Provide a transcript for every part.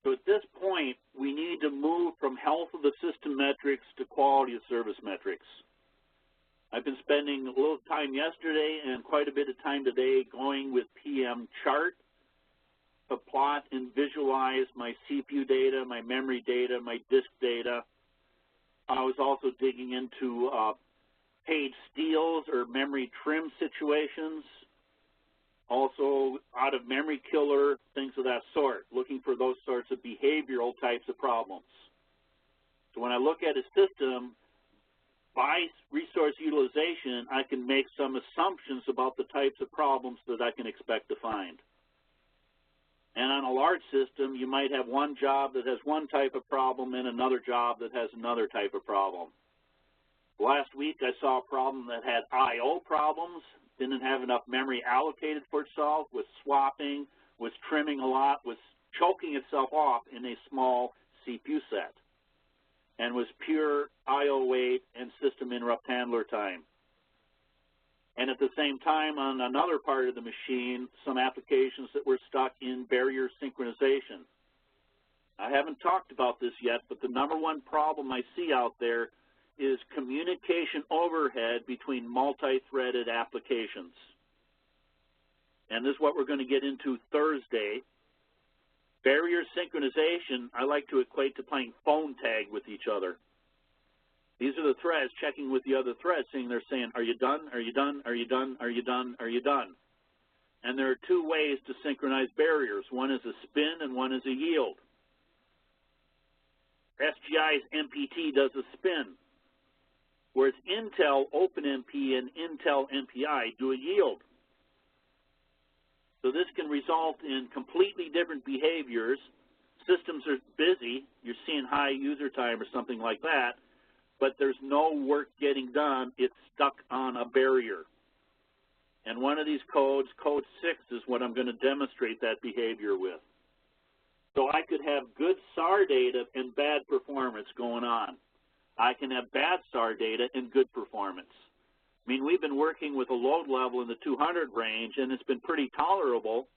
So at this point, we need to move from health of the system metrics to quality of service metrics. I've been spending a little time yesterday and quite a bit of time today going with PM chart to plot and visualize my CPU data, my memory data, my disk data. I was also digging into page steals or memory trim situations, also out of memory killer, things of that sort, looking for those sorts of behavioral types of problems. So when I look at a system, by resource utilization, I can make some assumptions about the types of problems that I can expect to find. And on a large system, you might have one job that has one type of problem and another job that has another type of problem. Last week, I saw a problem that had I/O problems, didn't have enough memory allocated for itself, was swapping, was trimming a lot, was choking itself off in a small CPU set, and was pure I/O wait and system interrupt handler time. And at the same time, on another part of the machine, some applications that were stuck in barrier synchronization. I haven't talked about this yet, but the number one problem I see out there is communication overhead between multi-threaded applications. And this is what we're going to get into Thursday. Barrier synchronization, I like to equate to playing phone tag with each other. These are the threads checking with the other threads, they're saying, are you done, are you done, are you done, are you done, are you done? And there are two ways to synchronize barriers. One is a spin and one is a yield. SGI's MPT does a spin, whereas Intel OpenMP and Intel MPI do a yield. So this can result in completely different behaviors. Systems are busy, you're seeing high user time or something like that, but there's no work getting done, it's stuck on a barrier. And one of these codes, code 6, is what I'm going to demonstrate that behavior with. So I could have good SAR data and bad performance going on. I can have bad SAR data and good performance. I mean, we've been working with a load level in the 200 range, and it's been pretty tolerable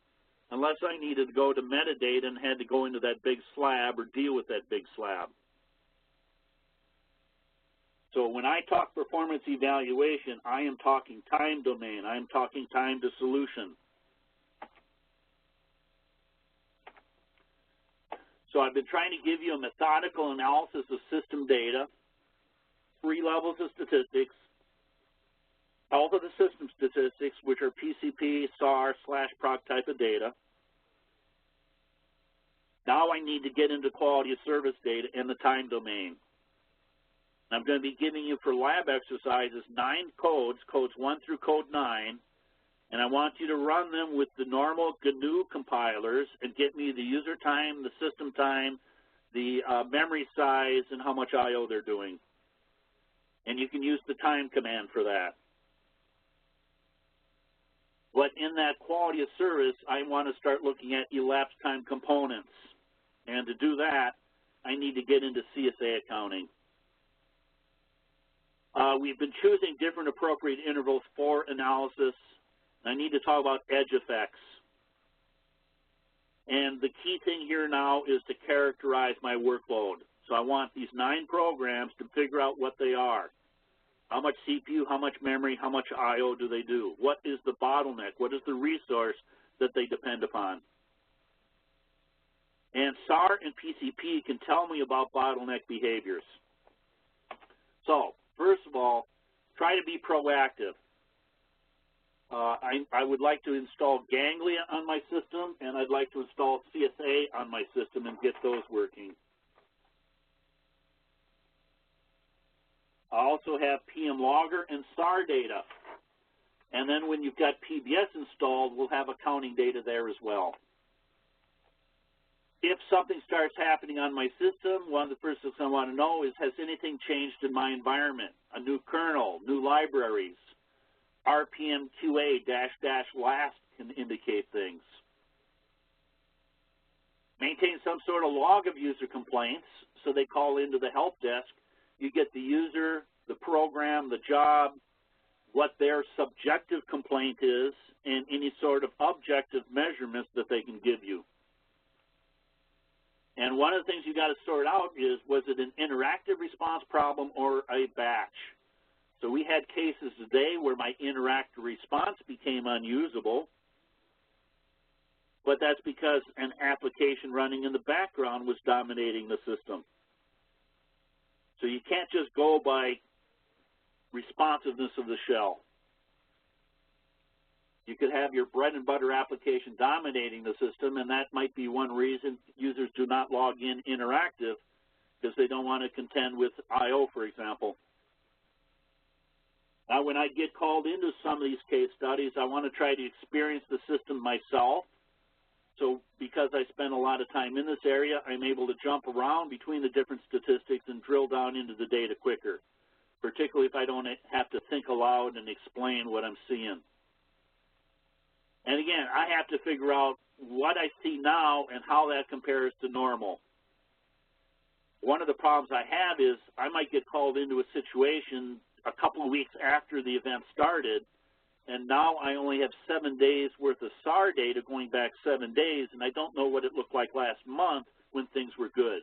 unless I needed to go to metadata and had to go into that big slab or deal with that big slab. So when I talk performance evaluation, I am talking time domain. I am talking time to solution. So I've been trying to give you a methodical analysis of system data, 3 levels of statistics, health of the system statistics, which are PCP, SAR, /proc type of data. Now I need to get into quality of service data and the time domain. I'm going to be giving you for lab exercises 9 codes, codes 1 through code 9, and I want you to run them with the normal GNU compilers and get me the user time, the system time, the memory size, and how much I/O they're doing. And you can use the time command for that. But in that quality of service, I want to start looking at elapsed time components. And to do that, I need to get into CSA accounting. We've been choosing different appropriate intervals for analysis. I need to talk about edge effects. And the key thing here now is to characterize my workload. So I want these 9 programs to figure out what they are. How much CPU, how much memory, how much I/O do they do? What is the bottleneck? What is the resource that they depend upon? And SAR and PCP can tell me about bottleneck behaviors. So, first of all, try to be proactive. I would like to install Ganglia on my system, and I'd like to install CSA on my system and get those working. I also have PM Logger and SAR data. And then when you've got PBS installed, we'll have accounting data there as well. If something starts happening on my system, one of the first things I want to know is, has anything changed in my environment? A new kernel, new libraries, RPM QA --last can indicate things. Maintain some sort of log of user complaints, so they call into the help desk. You get the user, the program, the job, what their subjective complaint is, and any sort of objective measurements that they can give you. And one of the things you got to sort out is, was it an interactive response problem or a batch? So we had cases today where my interactive response became unusable, but that's because an application running in the background was dominating the system. So you can't just go by responsiveness of the shell. You could have your bread and butter application dominating the system, and that might be one reason users do not log in interactive, because they don't want to contend with I/O, for example. Now, when I get called into some of these case studies, I want to try to experience the system myself. So because I spend a lot of time in this area, I'm able to jump around between the different statistics and drill down into the data quicker, particularly if I don't have to think aloud and explain what I'm seeing. And again, I have to figure out what I see now and how that compares to normal. One of the problems I have is I might get called into a situation a couple of weeks after the event started, and now I only have 7 days worth of SAR data going back 7 days, and I don't know what it looked like last month when things were good.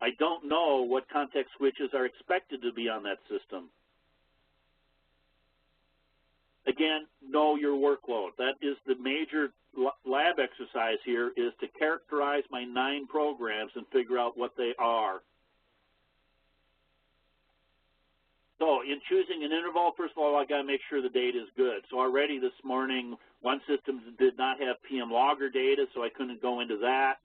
I don't know what context switches are expected to be on that system. Again, know your workload. That is the major lab exercise here, is to characterize my 9 programs and figure out what they are. So in choosing an interval, first of all, I got to make sure the data is good. So already this morning, one system did not have PM logger data, so I couldn't go into that.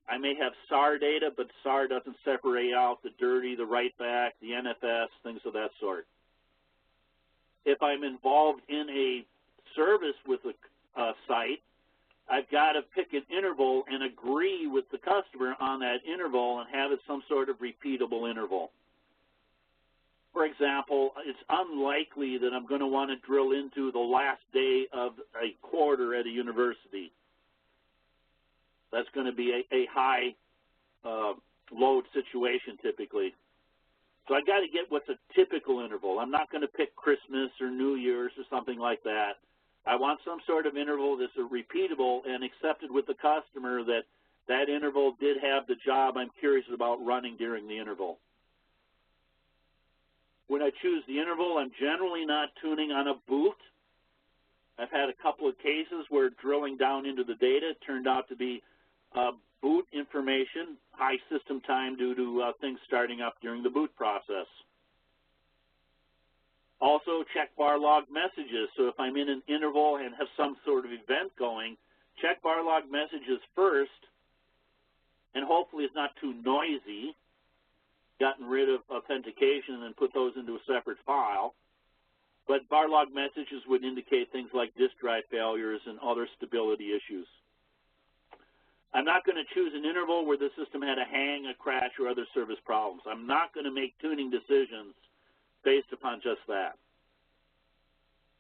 I may have SAR data, but SAR doesn't separate out the dirty, the write back, the NFS, things of that sort. If I'm involved in a service with a site, I've got to pick an interval and agree with the customer on that interval and have it some sort of repeatable interval. For example, it's unlikely that I'm going to want to drill into the last day of a quarter at a university. That's going to be a high load situation typically. So I got to get what's a typical interval. I'm not going to pick Christmas or New Year's or something like that. I want some sort of interval that's repeatable and accepted with the customer that that interval did have the job I'm curious about running during the interval. When I choose the interval, I'm generally not tuning on a boot. I've had a couple of cases where drilling down into the data turned out to be boot information, high system time due to things starting up during the boot process. Also, check bar log messages. So if I'm in an interval and have some sort of event going, check bar log messages first, and hopefully it's not too noisy, gotten rid of authentication and put those into a separate file. But bar log messages would indicate things like disk drive failures and other stability issues. I'm not going to choose an interval where the system had a hang, a crash, or other service problems. I'm not going to make tuning decisions based upon just that.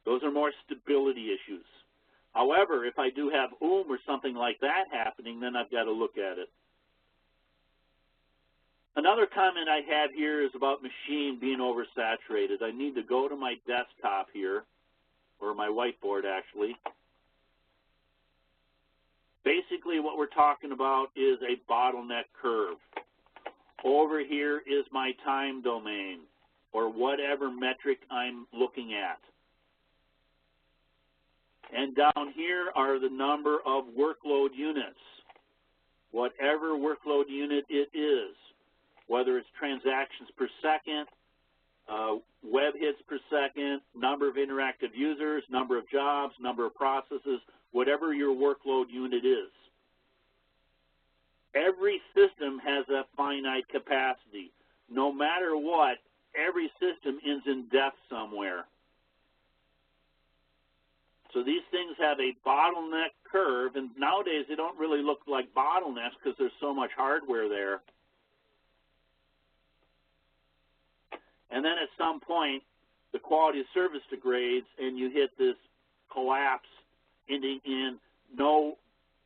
Those are more stability issues. However, if I do have or something like that happening, then I've got to look at it. Another comment I have here is about machine being oversaturated. I need to go to my desktop here, or my whiteboard actually. Basically what we're talking about is a bottleneck curve. Over here is my time domain, or whatever metric I'm looking at. And down here are the number of workload units, whatever workload unit it is, whether it's transactions per second, web hits per second, number of interactive users, number of jobs, number of processes, whatever your workload unit is. Every system has a finite capacity. No matter what, every system ends in death somewhere. So these things have a bottleneck curve, and nowadays they don't really look like bottlenecks because there's so much hardware there. And then at some point, the quality of service degrades, and you hit this collapse ending in no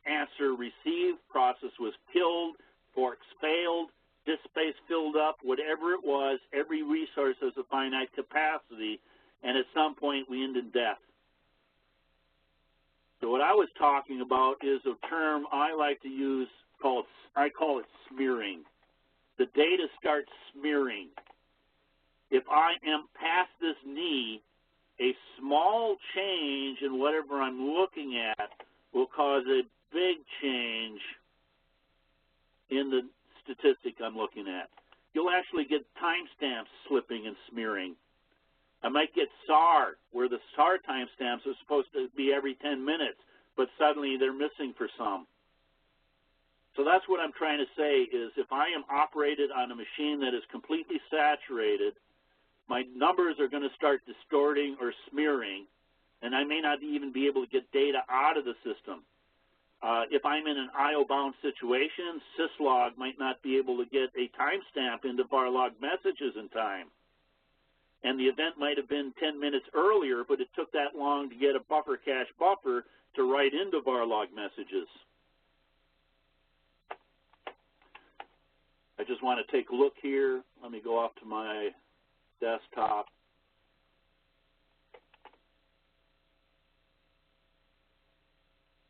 answer received, process was killed, forks failed, disk space filled up, whatever it was, every resource has a finite capacity, and at some point we end in death. So what I was talking about is a term I like to use I call it smearing. The data starts smearing. If I am past this knee, a small change in whatever I'm looking at will cause a big change in the statistic I'm looking at. You'll actually get timestamps slipping and smearing. I might get SAR, where the SAR timestamps are supposed to be every 10 minutes, but suddenly they're missing for some. So that's what I'm trying to say is if I am operated on a machine that is completely saturated, my numbers are going to start distorting or smearing, and I may not even be able to get data out of the system. If I'm in an IO-bound situation, syslog might not be able to get a timestamp into varlog messages in time. And the event might have been 10 minutes earlier, but it took that long to get a buffer cache buffer to write into varlog messages. I just want to take a look here. Let me go off to my desktop.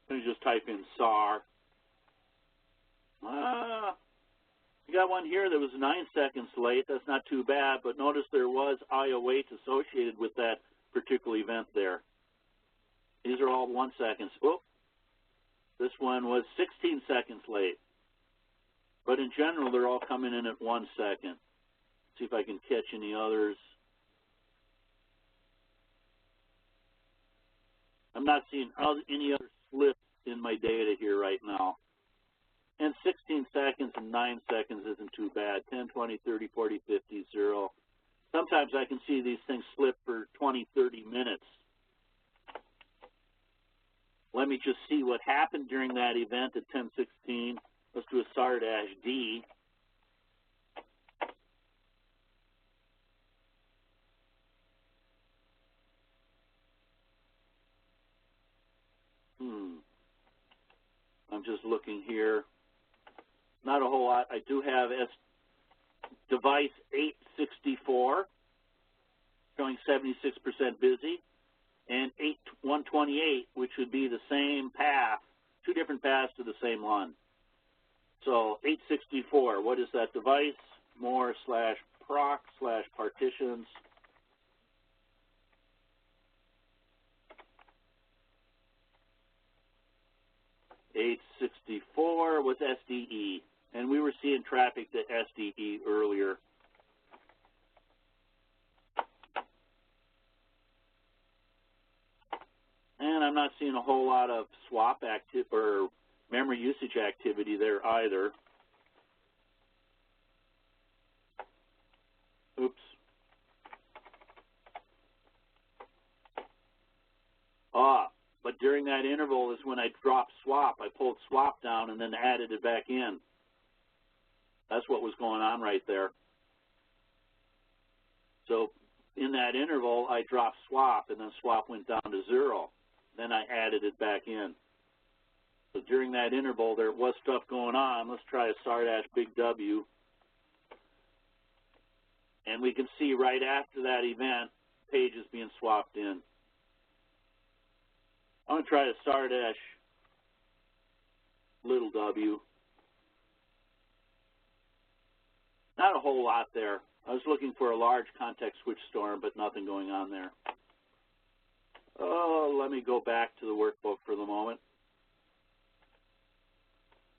Let me just type in SAR. You got one here that was 9 seconds late. That's not too bad, but notice there was IO wait associated with that particular event there. These are all 1 second. Oh, this one was 16 seconds late. But in general, they're all coming in at 1 second. See if I can catch any others. I'm not seeing any other slips in my data here right now. And 16 seconds and 9 seconds isn't too bad. 10, 20, 30, 40, 50, 0. Sometimes I can see these things slip for 20, 30 minutes. Let me just see what happened during that event at 10:16. Let's do a SAR-D. I'm just looking here. Not a whole lot. I do have device 864 showing 76% busy, and 128, which would be the same path, 2 different paths to the same one. So 864, what is that device? more/proc/partitions. .864 was SDE, and we were seeing traffic to SDE earlier. And I'm not seeing a whole lot of swap activity or memory usage activity there either. Oops. But during that interval is when I dropped swap. I pulled swap down and then added it back in. That's what was going on right there. So in that interval, I dropped swap, and then swap went down to 0. Then I added it back in. So during that interval, there was stuff going on. Let's try a SAR-big W. And we can see right after that event, pages being swapped in. I'm going to try a SAR-little w. Not a whole lot there. I was looking for a large context switch storm, but nothing going on there. Oh, let me go back to the workbook for the moment.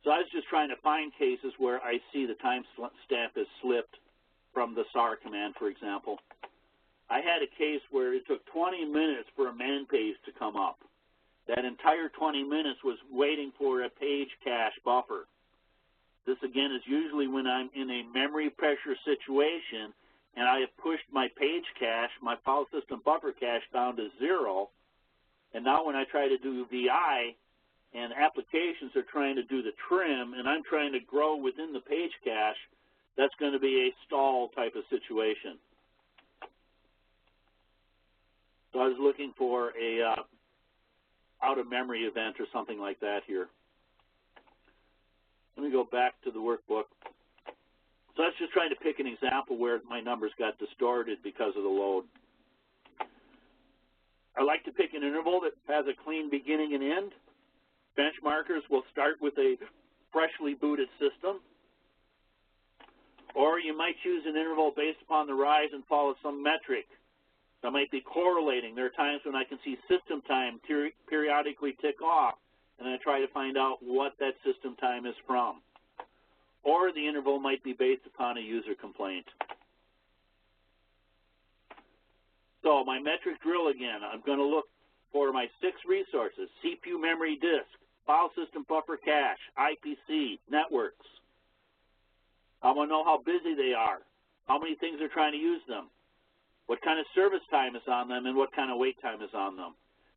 So I was just trying to find cases where I see the timestamp is slipped from the SAR command, for example. I had a case where it took 20 minutes for a man page to come up. That entire 20 minutes was waiting for a page cache buffer. This, again, is usually when I'm in a memory pressure situation and I have pushed my page cache, my file system buffer cache, down to 0. And now when I try to do VI and applications are trying to do the trim and I'm trying to grow within the page cache, that's going to be a stall type of situation. So I was looking for a out-of-memory event or something like that here. Let me go back to the workbook. So I was just trying to pick an example where my numbers got distorted because of the load. I like to pick an interval that has a clean beginning and end. Benchmarkers will start with a freshly booted system. Or you might choose an interval based upon the rise and fall of some metric. So I might be correlating. There are times when I can see system time periodically tick off, and I try to find out what that system time is from. Or the interval might be based upon a user complaint. So my metric drill again, I'm going to look for my 6 resources: CPU memory disk, file system buffer cache, IPC, networks. I want to know how busy they are, how many things are trying to use them, what kind of service time is on them, and what kind of wait time is on them.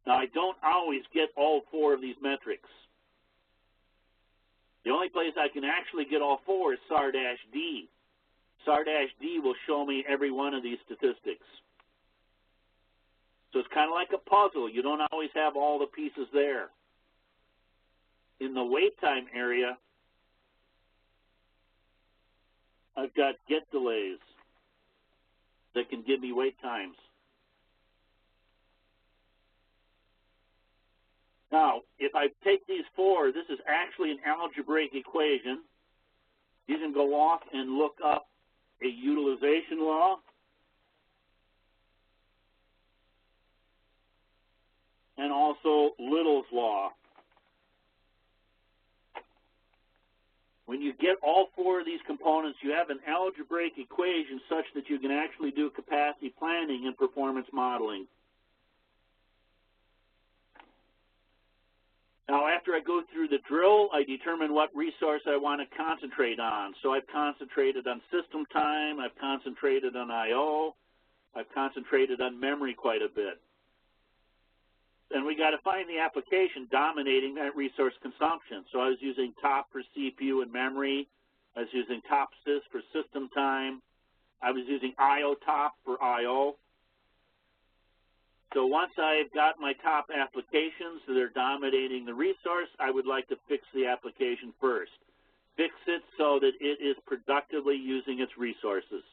Now, I don't always get all 4 of these metrics. The only place I can actually get all 4 is SAR-D. SAR-D will show me every one of these statistics. So it's kind of like a puzzle. You don't always have all the pieces there. In the wait time area, I've got get delays that can give me wait times. Now, if I take these 4, this is actually an algebraic equation. You can go off and look up a utilization law. And also Little's law. When you get all 4 of these components, you have an algebraic equation such that you can actually do capacity planning and performance modeling. Now, after I go through the drill, I determine what resource I want to concentrate on. So I've concentrated on system time, I've concentrated on I/O, I've concentrated on memory quite a bit. And we got to find the application dominating that resource consumption. So I was using top for CPU and memory. I was using top sys for system time. I was using I/O top for I/O. So once I've got my top applications that are dominating the resource, I would like to fix the application first. Fix it so that it is productively using its resources.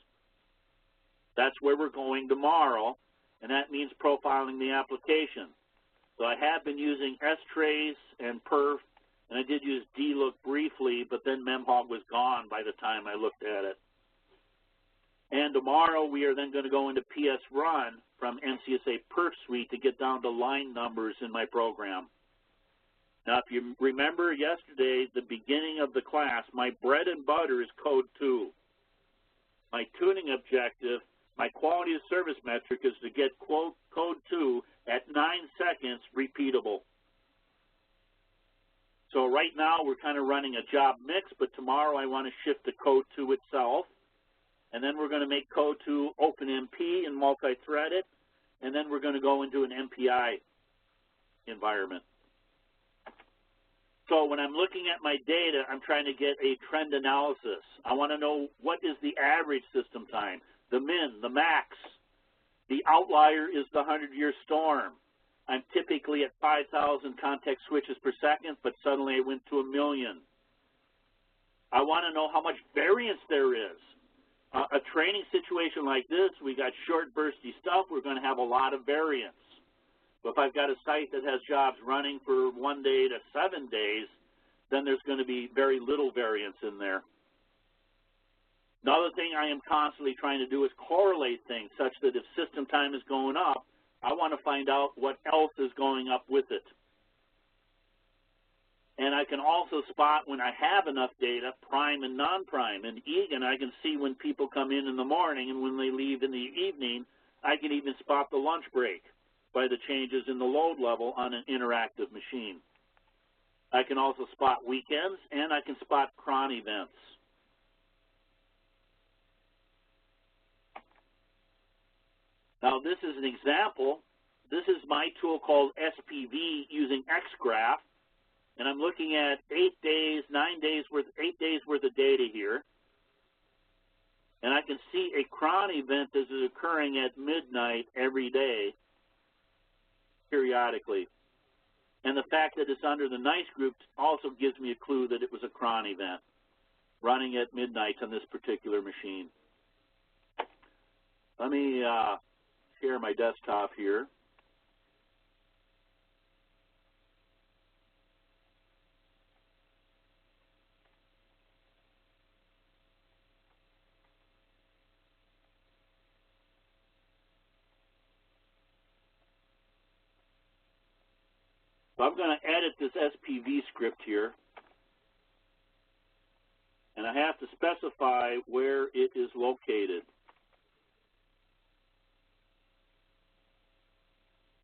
That's where we're going tomorrow, and that means profiling the application. So I have been using strace and perf, and I did use dlook briefly, but then memhog was gone by the time I looked at it. And tomorrow we are then going to go into PS run from NCSA perf suite to get down to line numbers in my program. Now, if you remember yesterday, the beginning of the class, my bread and butter is code 2. My tuning objective, my quality of service metric, is to get code 2 at 9 seconds repeatable. So right now we're kind of running a job mix, but tomorrow I want to shift to code 2 itself. And then we're going to make code 2 OpenMP and multi-threaded, and then we're going to go into an MPI environment. So when I'm looking at my data, I'm trying to get a trend analysis. I want to know what is the average system time, the min, the max. The outlier is the 100-year storm. I'm typically at 5,000 context switches per second, but suddenly I went to 1 million. I want to know how much variance there is. A training situation like this, we got short bursty stuff, we're going to have a lot of variance. But if I've got a site that has jobs running for 1 day to 7 days, then there's going to be very little variance in there. Another thing I am constantly trying to do is correlate things such that if system time is going up, I want to find out what else is going up with it. And I can also spot when I have enough data, prime and non-prime. And Egan, I can see when people come in the morning and when they leave in the evening. I can even spot the lunch break by the changes in the load level on an interactive machine. I can also spot weekends, and I can spot cron events. Now, this is an example. This is my tool called SPV using XGraph. And I'm looking at 8 days worth of data here. And I can see a cron event that is occurring at midnight every day, periodically. And the fact that it's under the nice group also gives me a clue that it was a cron event running at midnight on this particular machine. Let me share my desktop here. So I'm going to edit this SPV script here. And I have to specify where it is located.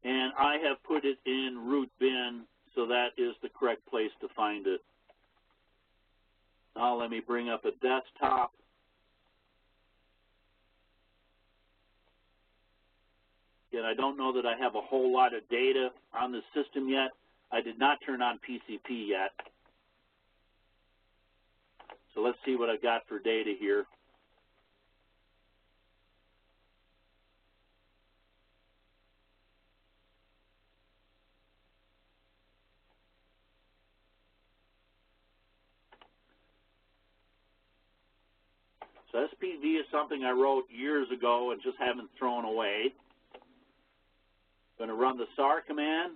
And I have put it in root bin, so that is the correct place to find it. Now let me bring up a desktop. Again, I don't know that I have a whole lot of data on the system yet. I did not turn on PCP yet. So let's see what I got for data here. So SPV is something I wrote years ago and just haven't thrown away. I'm going to run the SAR command.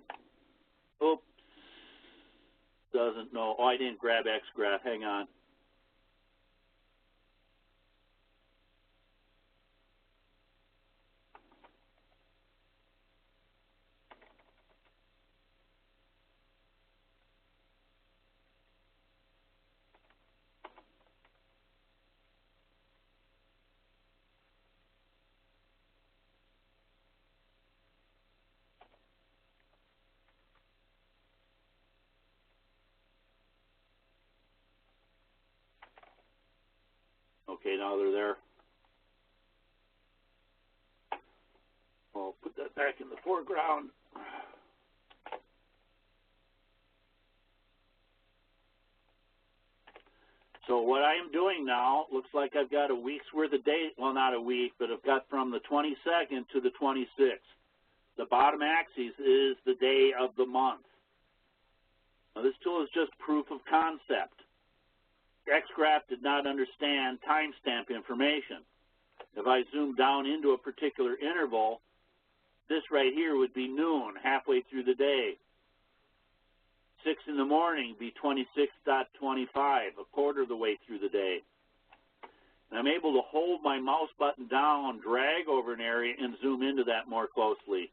Oops. Doesn't know. Oh, I didn't grab xgraph. Hang on. Okay, now they're there. I'll put that back in the foreground. So what I am doing now, looks like I've got a week's worth of data. Well, not a week, but I've got from the 22nd to the 26th. The bottom axis is the day of the month. Now, this tool is just proof of concept. Xgraph did not understand timestamp information. If I zoom down into a particular interval, this right here would be noon, halfway through the day. 6 in the morning be 26.25, a quarter of the way through the day. And I'm able to hold my mouse button down, drag over an area, and zoom into that more closely.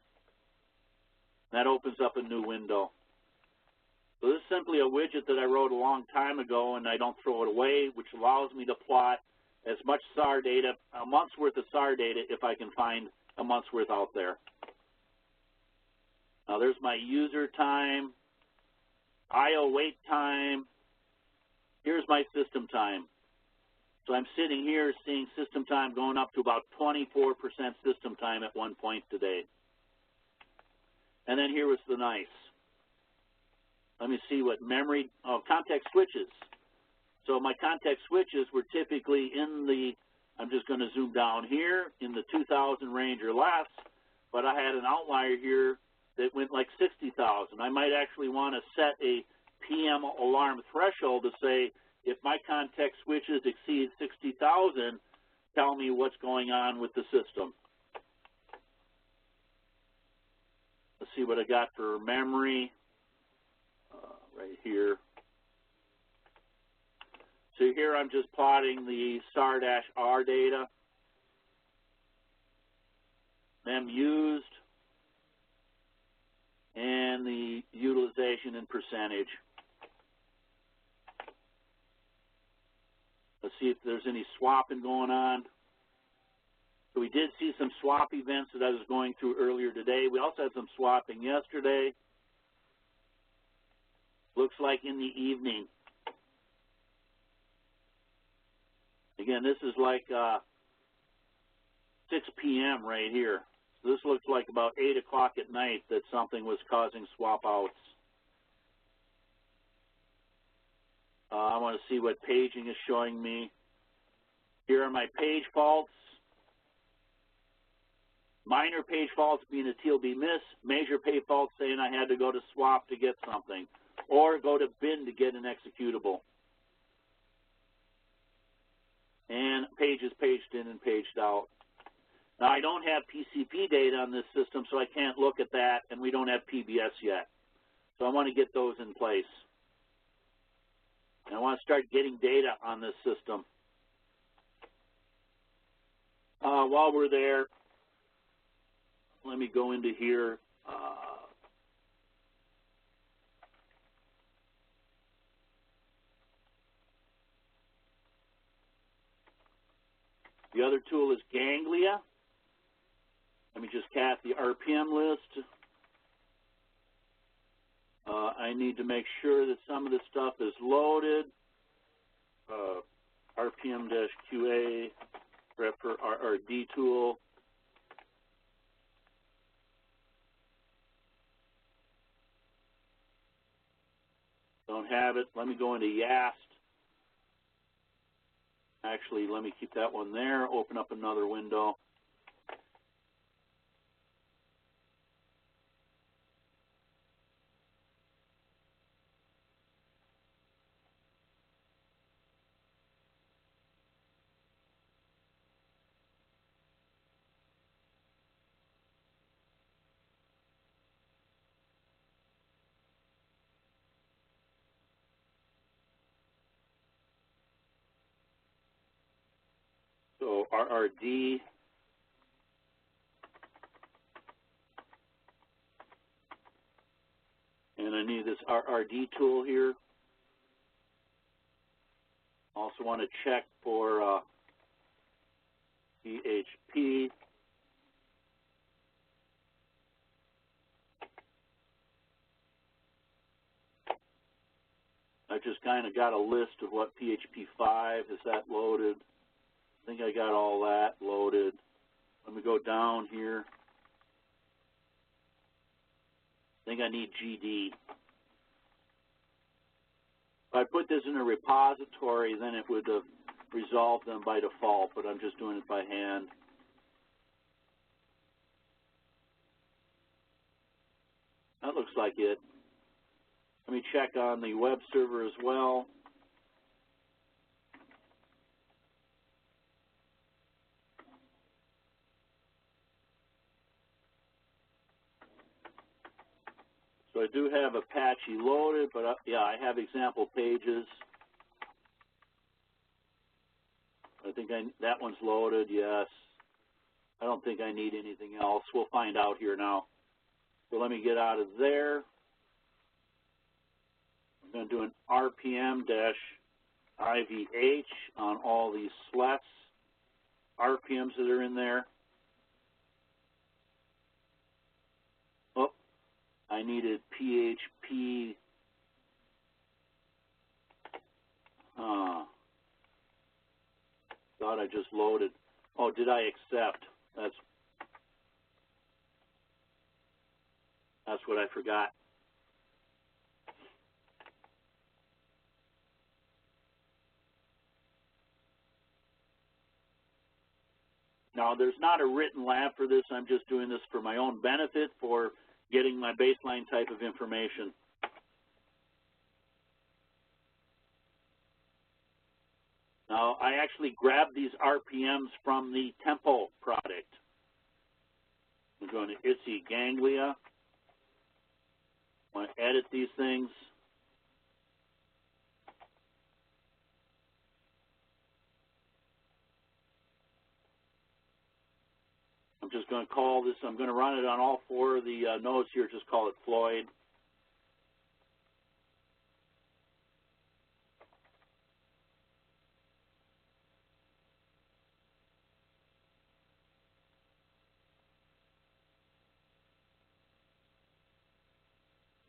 That opens up a new window. So this is simply a widget that I wrote a long time ago, and I don't throw it away, which allows me to plot as much SAR data, a month's worth of SAR data, if I can find a month's worth out there. Now there's my user time, IO wait time. Here's my system time. So I'm sitting here seeing system time going up to about 24% system time at one point today. And then here was the nice. Let me see what memory, context switches. So my context switches were typically in the, I'm just going to zoom down here, in the 2,000 range or less, but I had an outlier here that went like 60,000. I might actually want to set a PM alarm threshold to say, if my context switches exceed 60,000, tell me what's going on with the system. Let's see what I got for memory right here. So here I'm just plotting the SAR-R data, mem used, and the utilization in percentage. Let's see if there's any swapping going on. So we did see some swap events that I was going through earlier today. We also had some swapping yesterday. Looks like in the evening. Again, this is like 6 p.m. right here. So this looks like about 8 o'clock at night that something was causing swap outs. I want to see what paging is showing me. Here are my page faults. Minor page faults being a TLB miss. Major page faults saying I had to go to swap to get something, or go to bin to get an executable. And pages paged in and paged out. Now, I don't have PCP data on this system, so I can't look at that, and we don't have PBS yet. So I want to get those in place. And I want to start getting data on this system. While we're there, let me go into here. The other tool is Ganglia. Let me just cat the RPM list. I need to make sure that some of this stuff is loaded. RPM-QA, refer RRD tool. Don't have it. Let me go into YAST. Actually, let me keep that one there. Open up another window. So RRD. And I need this RRD tool here. Also want to check for PHP. I just kind of got a list of what PHP 5, is that loaded? I think I got all that loaded. Let me go down here. I think I need GD. If I put this in a repository, then it would have resolved them by default, but I'm just doing it by hand. That looks like it. Let me check on the web server as well. So I do have Apache loaded, but yeah, I have example pages. I think that one's loaded, yes. I don't think I need anything else. We'll find out here now. So let me get out of there. I'm going to do an RPM-IVH on all these slets, RPMs that are in there. Oh, I needed PHP. Thought I just loaded. Oh, did I accept? That's what I forgot. Now, there's not a written lab for this. I'm just doing this for my own benefit for getting my baseline type of information. Now, I actually grabbed these RPMs from the Tempo product. I'm going to ITSI Ganglia. I want to edit these things. I'm just going to call this, I'm going to run it on all four of the nodes here, just call it Floyd.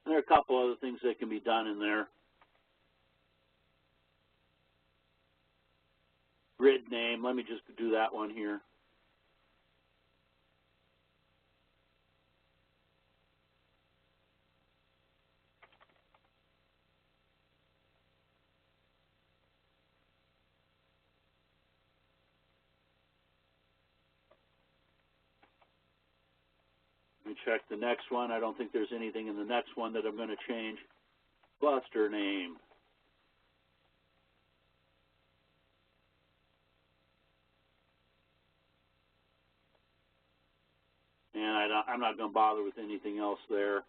And there are a couple other things that can be done in there. Grid name, let me just do that one here. Let me check the next one. I don't think there's anything in the next one that I'm going to change. Cluster name. And I'm not going to bother with anything else there.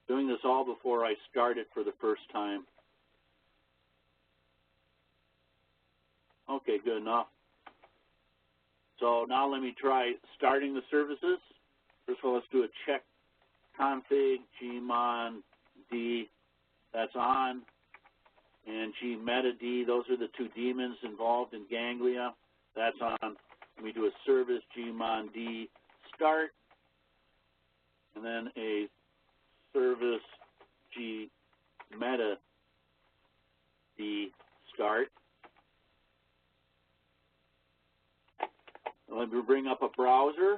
Doing this all before I start it for the first time. Okay, good enough. So now let me try starting the services. First of all, let's do a check config, gmon, d, that's on. and G meta D. Those are the two daemons involved in ganglia. That's on. We do a service gmon D start, and then a service G meta D start. Let me bring up a browser.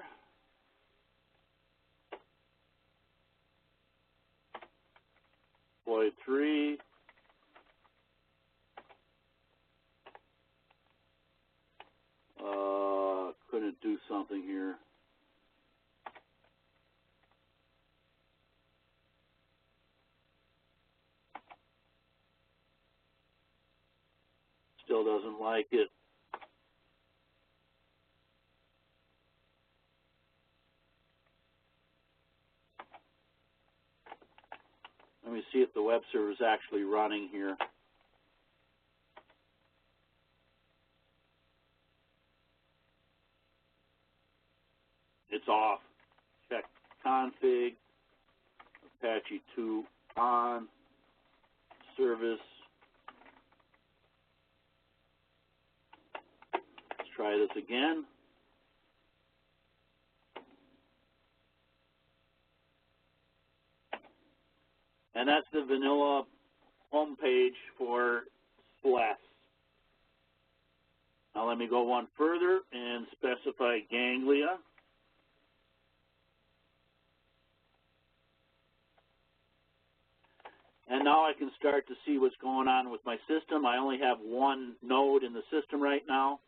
Floyd 3. Couldn't do something here. Still doesn't like it. Let me see if the web server is actually running here. It's off. Check config, Apache 2 on, service. Let's try this again. And that's the vanilla home page for SLES. Now let me go one further and specify ganglia. And now I can start to see what's going on with my system. I only have one node in the system right now.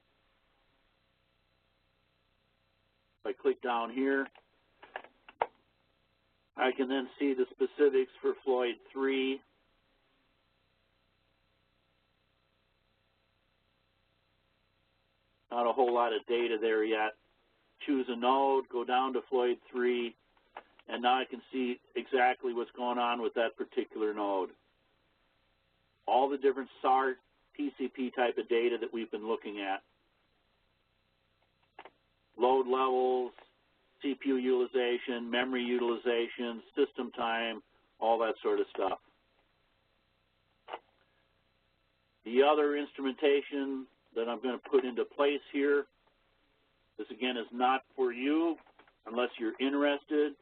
If I click down here, I can then see the specifics for Floyd 3. Not a whole lot of data there yet. Choose a node, go down to Floyd 3, and now I can see exactly what's going on with that particular node. All the different SART, TCP type of data that we've been looking at. Load levels, CPU utilization, memory utilization, system time, all that sort of stuff. The other instrumentation that I'm going to put into place here, this again is not for you unless you're interested.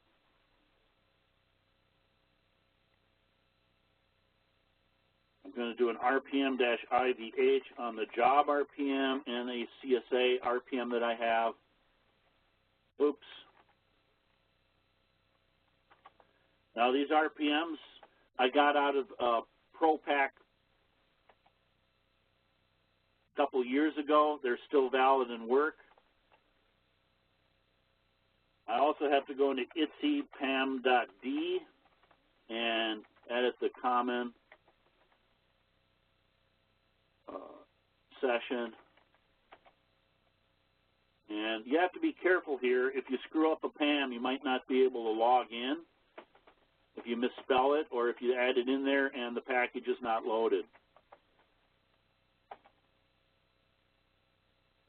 I'm going to do an RPM-IVH on the job RPM and a CSA RPM that I have. Oops. Now these RPMs I got out of ProPack a couple years ago. They're still valid and work. I also have to go into itsy-pam.d and edit the common session. And you have to be careful here. If you screw up a PAM, you might not be able to log in if you misspell it or if you add it in there and the package is not loaded.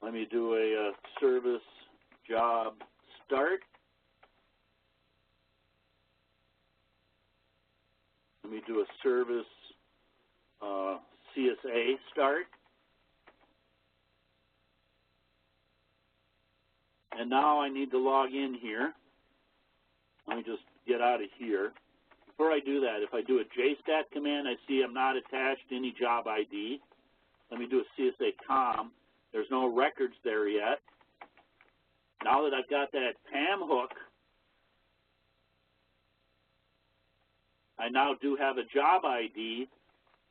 Let me do a service job start. Let me do a service CSA start. And now I need to log in here. Let me just get out of here. Before I do that, if I do a JSTAT command, I see I'm not attached to any job ID. Let me do a CSA com. There's no records there yet. Now that I've got that PAM hook, I now do have a job ID,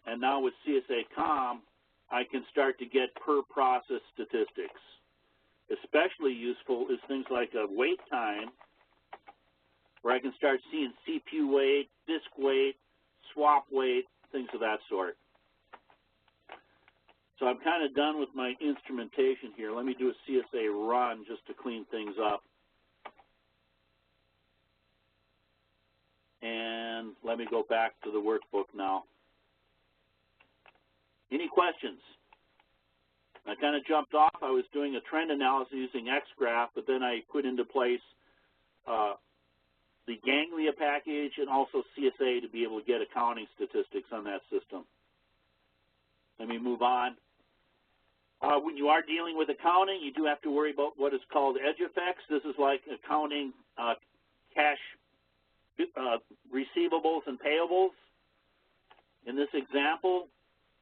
and now with CSA com, I can start to get per process statistics. Especially useful is things like a wait time, where I can start seeing CPU wait, disk wait, swap wait, things of that sort. So I'm kind of done with my instrumentation here. Let me do a CSA run just to clean things up. And let me go back to the workbook now. Any questions? I kind of jumped off. I was doing a trend analysis using XGraph, but then I put into place the Ganglia package and also CSA to be able to get accounting statistics on that system. Let me move on. When you are dealing with accounting, you do have to worry about what is called edge effects. This is like accounting cash receivables and payables. In this example,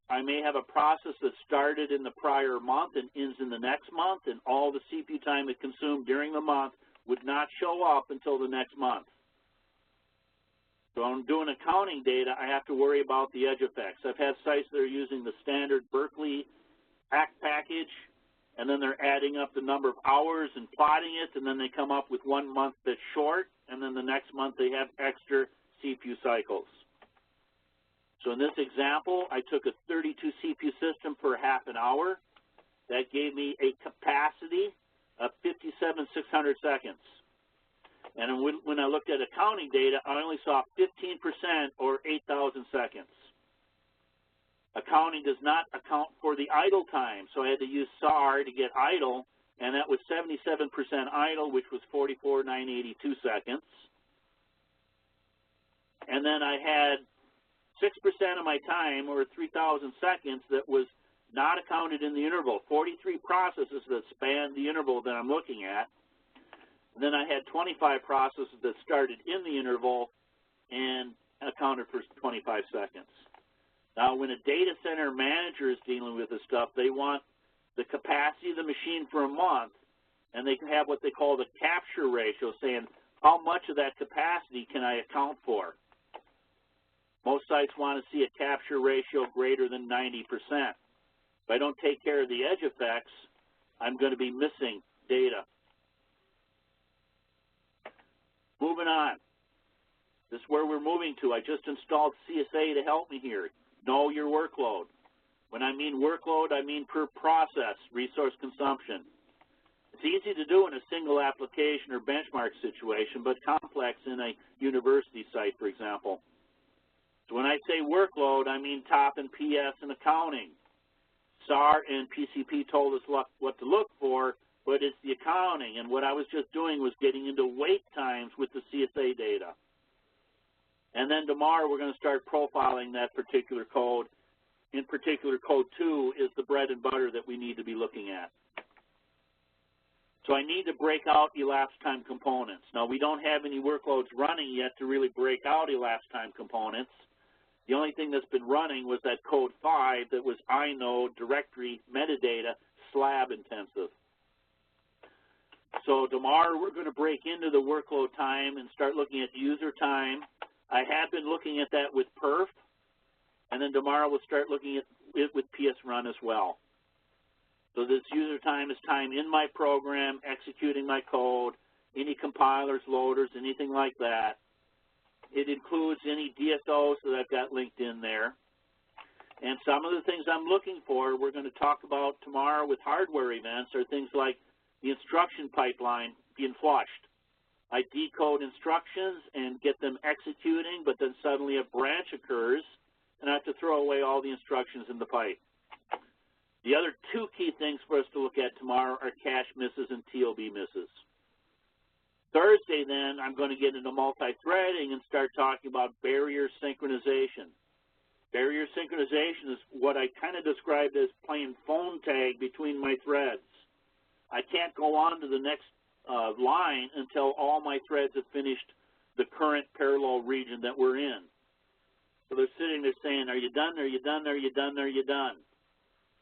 I may have a process that started in the prior month and ends in the next month, and all the CPU time it consumed during the month would not show up until the next month. So when I'm doing accounting data, I have to worry about the edge effects. I've had sites that are using the standard Berkeley ACT package, and then they're adding up the number of hours and plotting it, and then they come up with 1 month that's short, and then the next month they have extra CPU cycles. So in this example, I took a 32 CPU system for half an hour. That gave me a capacity of 57,600 seconds. And when I looked at accounting data, I only saw 15% or 8,000 seconds. Accounting does not account for the idle time, so I had to use SAR to get idle, and that was 77% idle, which was 44,982 seconds. And then I had 6% of my time, or 3,000 seconds, that was not accounted in the interval. 43 processes that span the interval that I'm looking at. And then I had 25 processes that started in the interval and accounted for 25 seconds. Now, when a data center manager is dealing with this stuff, they want the capacity of the machine for a month, and they can have what they call the capture ratio, saying how much of that capacity can I account for. Most sites want to see a capture ratio greater than 90%. If I don't take care of the edge effects, I'm going to be missing data. Moving on. This is where we're moving to. I just installed CSA to help me here. Know your workload. When I mean workload, I mean per process, resource consumption. It's easy to do in a single application or benchmark situation, but complex in a university site, for example. So when I say workload, I mean top and PS and accounting. SAR and PCP told us what to look for, but it's the accounting. And what I was just doing was getting into wait times with the CSA data. And then tomorrow we're going to start profiling that particular code. In particular, code 2 is the bread and butter that we need to be looking at. So I need to break out elapsed time components. Now, we don't have any workloads running yet to really break out elapsed time components. The only thing that's been running was that code 5 that was inode, directory, metadata, slab intensive. So tomorrow we're going to break into the workload time and start looking at user time. I have been looking at that with perf, and then tomorrow we'll start looking at it with psrun as well. So this user time is time in my program, executing my code, any compilers, loaders, anything like that. It includes any DSOs that I've got linked in there. And some of the things I'm looking for, we're going to talk about tomorrow with hardware events, are things like the instruction pipeline being flushed. I decode instructions and get them executing, but then suddenly a branch occurs, and I have to throw away all the instructions in the pipe. The other two key things for us to look at tomorrow are cache misses and TOB misses. Thursday, then, I'm going to get into multi-threading and start talking about barrier synchronization. Barrier synchronization is what I kind of described as playing phone tag between my threads. I can't go on to the next line until all my threads have finished the current parallel region that we're in. So they're sitting there saying, are you done, are you done, are you done, are you done?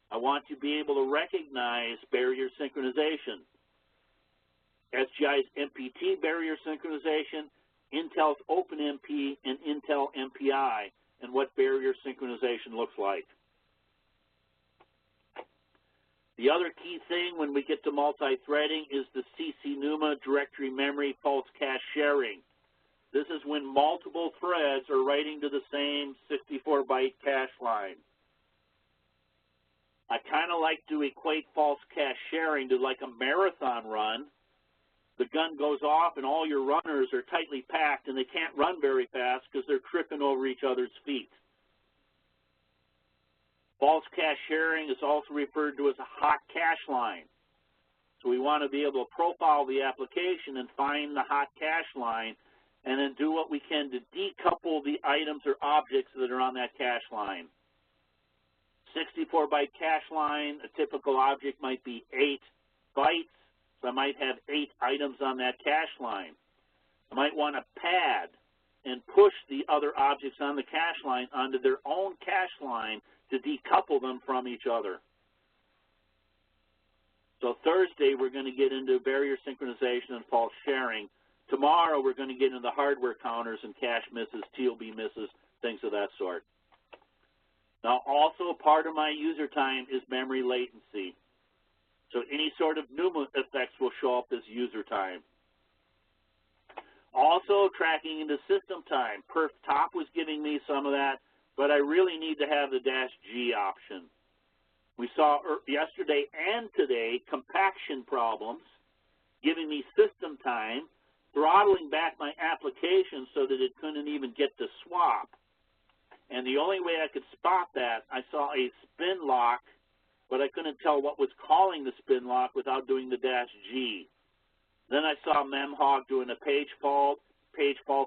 I want to be able to recognize barrier synchronization. SGI's MPT barrier synchronization, Intel's OpenMP, and Intel MPI, and what barrier synchronization looks like. The other key thing when we get to multi-threading is the CC-NUMA directory memory false cache sharing. This is when multiple threads are writing to the same 64-byte cache line. I kind of like to equate false cache sharing to like a marathon run. The gun goes off and all your runners are tightly packed and they can't run very fast because they're tripping over each other's feet. False cache sharing is also referred to as a hot cache line. So we want to be able to profile the application and find the hot cache line and then do what we can to decouple the items or objects that are on that cache line. 64-byte cache line, a typical object might be 8 bytes, so I might have 8 items on that cache line. I might want to pad and push the other objects on the cache line onto their own cache line to decouple them from each other. So Thursday, we're going to get into barrier synchronization and fault sharing. Tomorrow, we're going to get into the hardware counters and cache misses, TLB misses, things of that sort. Now, also part of my user time is memory latency. So any sort of NUMA effects will show up as user time. Also, tracking into system time. Perf top was giving me some of that, but I really need to have the -G option. We saw yesterday and today compaction problems, giving me system time, throttling back my application so that it couldn't even get to swap. And the only way I could spot that, I saw a spin lock, but I couldn't tell what was calling the spin lock without doing the -G. Then I saw memhog doing a page fault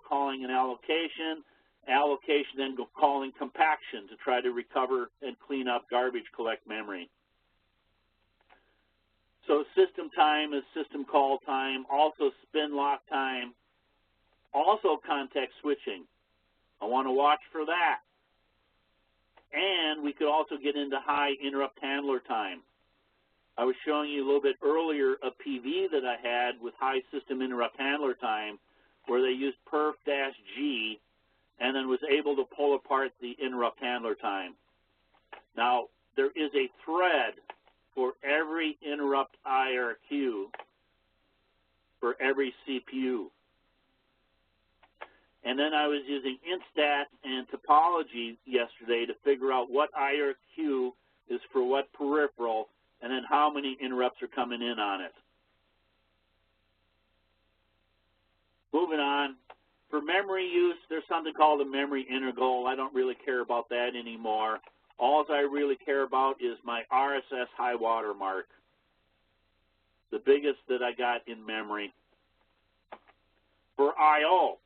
calling an allocation then calling compaction to try to recover and clean up garbage collect memory. So system time is system call time, also spin lock time, also context switching. I want to watch for that. And we could also get into high interrupt handler time. I was showing you a little bit earlier a PV that I had with high system interrupt handler time where they used perf-G and then was able to pull apart the interrupt handler time. Now, there is a thread for every interrupt IRQ for every CPU. And then I was using instat and topology yesterday to figure out what IRQ is for what peripheral and then how many interrupts are coming in on it. Moving on, for memory use, there's something called a memory integral. I don't really care about that anymore. All I really care about is my RSS high water mark, the biggest that I got in memory. For I/O,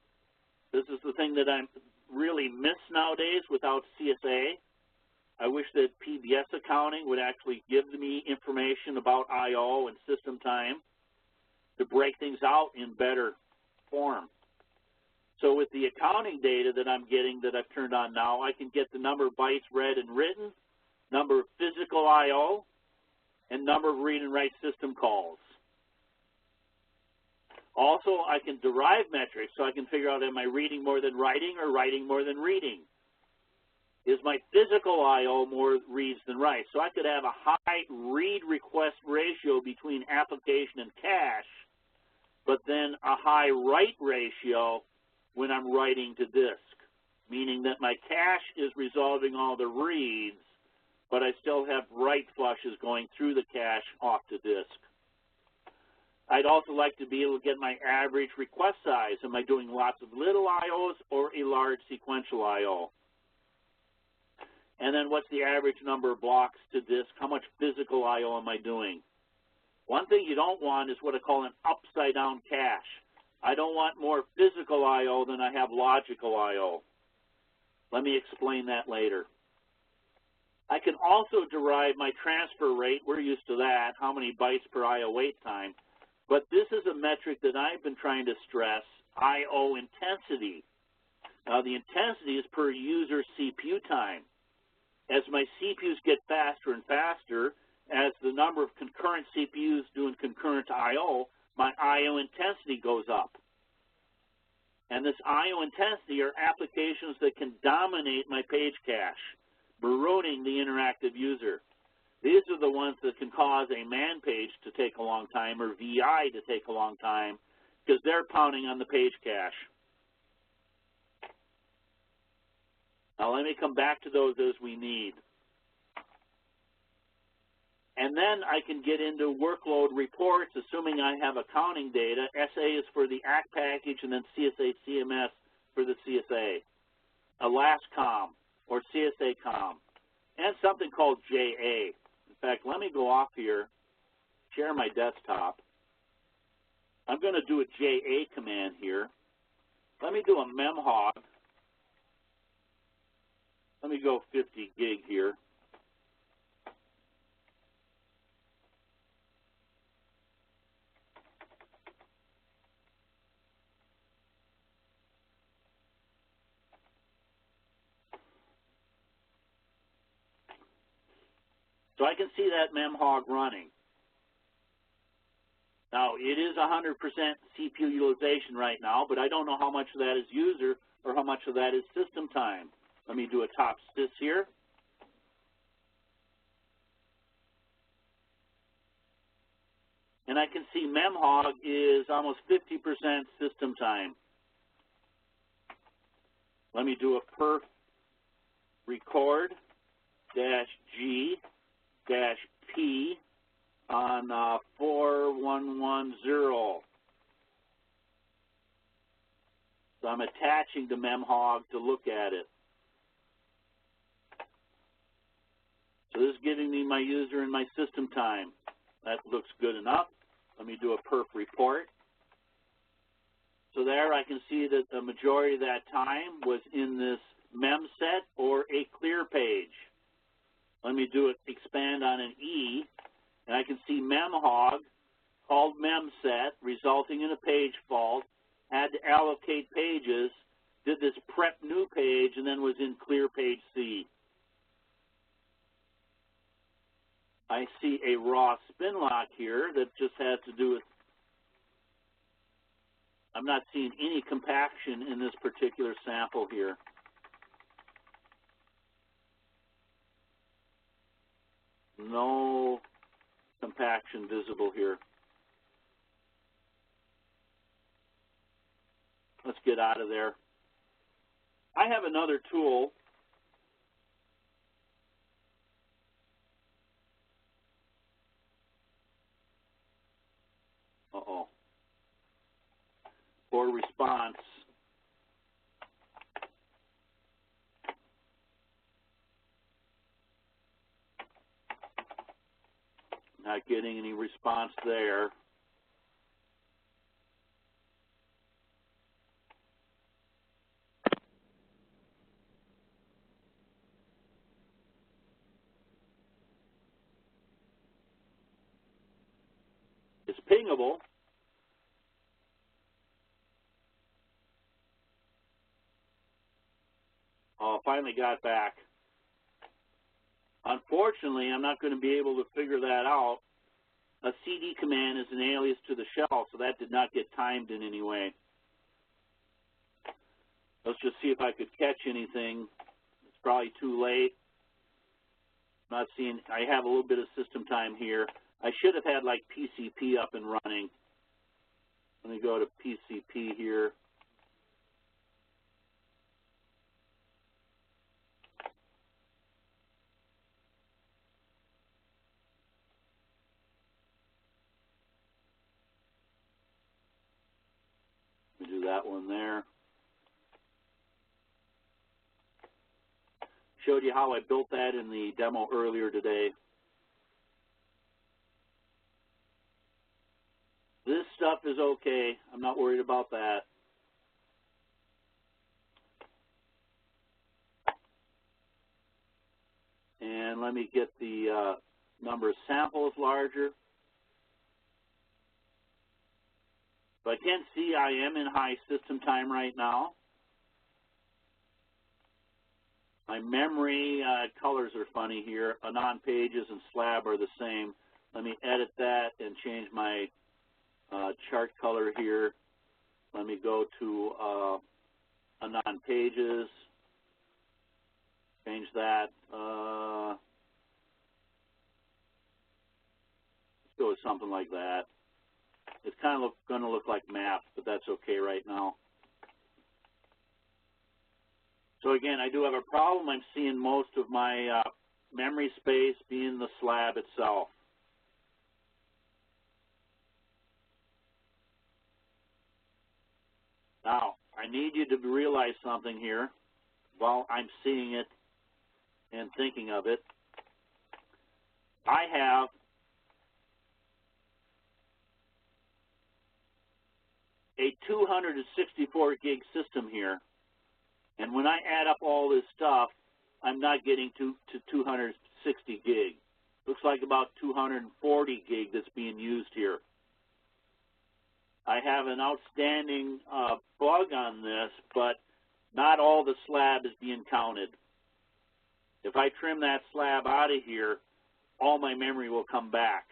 this is the thing that I really miss nowadays without CSA. I wish that PBS accounting would actually give me information about I/O and system time to break things out in better form. So with the accounting data that I'm getting that I've turned on now, I can get the number of bytes read and written, number of physical I/O, and number of read and write system calls. Also, I can derive metrics so I can figure out, am I reading more than writing or writing more than reading? Is my physical I/O more reads than writes? So I could have a high read request ratio between application and cache, but then a high write ratio when I'm writing to disk, meaning that my cache is resolving all the reads, but I still have write flushes going through the cache off to disk. I'd also like to be able to get my average request size. Am I doing lots of little I/Os or a large sequential I/O? And then what's the average number of blocks to disk? How much physical I/O am I doing? One thing you don't want is what I call an upside-down cache. I don't want more physical I/O than I have logical I/O. Let me explain that later. I can also derive my transfer rate. We're used to that, how many bytes per I/O wait time. But this is a metric that I've been trying to stress, I/O intensity. Now, the intensity is per user CPU time. As my CPUs get faster and faster, as the number of concurrent CPUs doing concurrent I/O, my I/O intensity goes up. And this I/O intensity are applications that can dominate my page cache, marooning the interactive user. These are the ones that can cause a man page to take a long time or VI to take a long time because they're pounding on the page cache. Now let me come back to those as we need. And then I can get into workload reports, assuming I have accounting data. SA is for the ACT package, and then CSA CMS for the CSA. ALASCOM, or CSA-COM, and something called JA. In fact, let me go off here, share my desktop. I'm going to do a JA command here. Let me do a memhog. Let me go 50 gig here. So I can see that memhog running. Now, it is 100% CPU utilization right now, but I don't know how much of that is user or how much of that is system time. Let me do a top sys here. And I can see memhog is almost 50% system time. Let me do a perf record -G -P on 4110. So I'm attaching the memhog to look at it. So this is giving me my user and my system time. That looks good enough. Let me do a perf report. So there I can see that the majority of that time was in this mem set or a clear page. Let me do it, expand on an E, and I can see memhog called memset, resulting in a page fault, had to allocate pages, did this prep new page, and then was in clear page C. I see a raw spin lock here that just has to do with, I'm not seeing any compaction in this particular sample here. No compaction visible here. Let's get out of there. I have another tool. For response. Not getting any response there. It's pingable. Oh, finally got back. Unfortunately, I'm not going to be able to figure that out. A CD command is an alias to the shell, so that did not get timed in any way. Let's just see if I could catch anything. It's probably too late. Not seeing, I have a little bit of system time here. I should have had like PCP up and running. Let me go to PCP here. Let me do that one there. Showed you how I built that in the demo earlier today. This stuff is okay. I'm not worried about that. And let me get the number of samples larger. So I can see I am in high system time right now. My memory colors are funny here. Anon pages and slab are the same. Let me edit that and change my chart color here. Let me go to Anon pages. Change that. Let's go with something like that. It's kind of going to look like maps, but that's okay right now. So again, I do have a problem. I'm seeing most of my memory space being the slab itself. Now, I need you to realize something here while I'm seeing it and thinking of it. I have a 264 gig system here. And when I add up all this stuff, I'm not getting to 260 gig. Looks like about 240 gig that's being used here. I have an outstanding bug on this, but not all the slab is being counted. If I trim that slab out of here, all my memory will come back.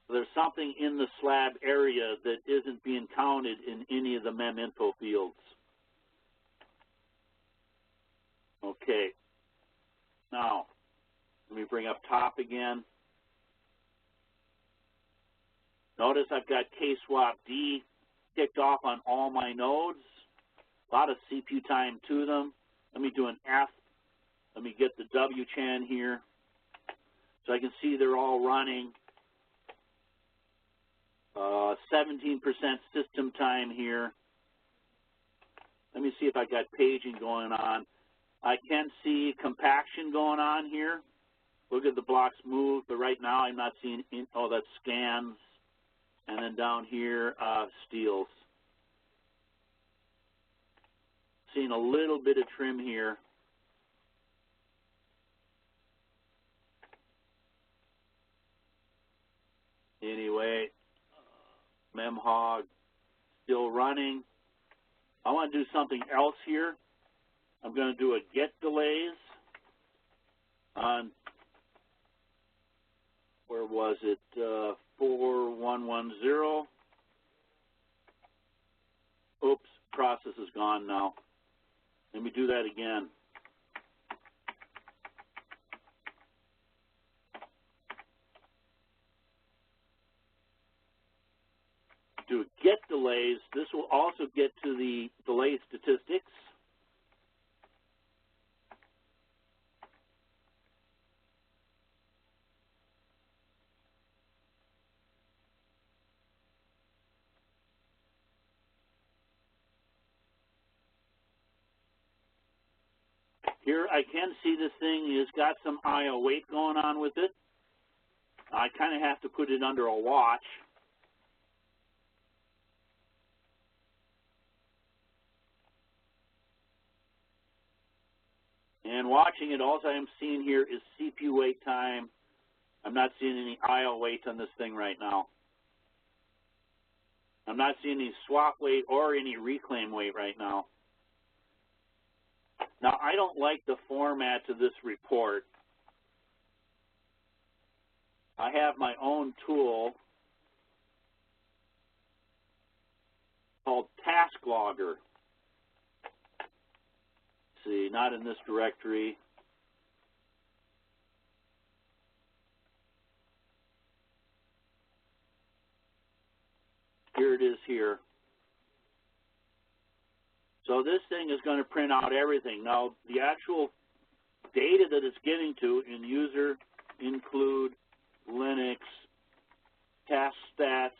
So there's something in the slab area that isn't being counted in any of the mem info fields. Okay. Now, let me bring up top again. Notice I've got K-swap D ticked off on all my nodes. A lot of CPU time to them. Let me do an F. Let me get the W-chan here so I can see they're all running. 17% system time here. Let me see if I got paging going on. I can see compaction going on here. Look at the blocks move, but right now I'm not seeing, oh, that's scans. And then down here, steals. Seeing a little bit of trim here. Anyway, memhog still running. I want to do something else here. I'm going to do a get delays on, where was it, 4110. Oops, process is gone now. Let me do that again. Do get delays. This will also get to the delay statistics. Here I can see this thing has got some I/O wait going on with it. I kind of have to put it under a watch. And watching it, all I'm seeing here is CPU wait time. I'm not seeing any I/O wait on this thing right now. I'm not seeing any swap wait or any reclaim wait right now. Now, I don't like the format to this report. I have my own tool called Task Logger. See, not in this directory. Here it is here. So this thing is going to print out everything. Now, the actual data that it's getting to in user include Linux task stats.h.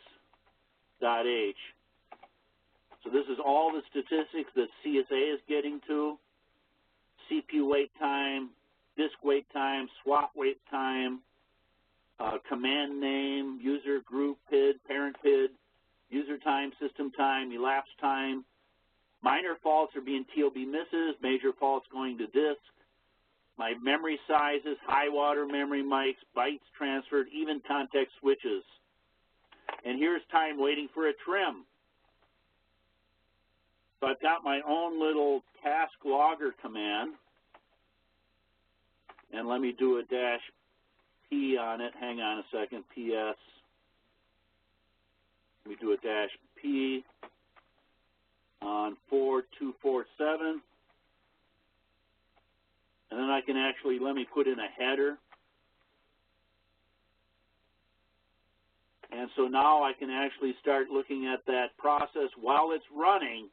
So this is all the statistics that CSA is getting to. CPU wait time, disk wait time, swap wait time, command name, user group PID, parent PID, user time, system time, elapsed time. Minor faults are being TOB misses, major faults going to disk. My memory sizes, high water memory mics, bytes transferred, even context switches. And here's time waiting for a trim. So I've got my own little task logger command. And let me do a -P on it. Hang on a second, PS. Let me do a -P on 4247. And then I can actually, let me put in a header. And so now I can actually start looking at that process while it's running.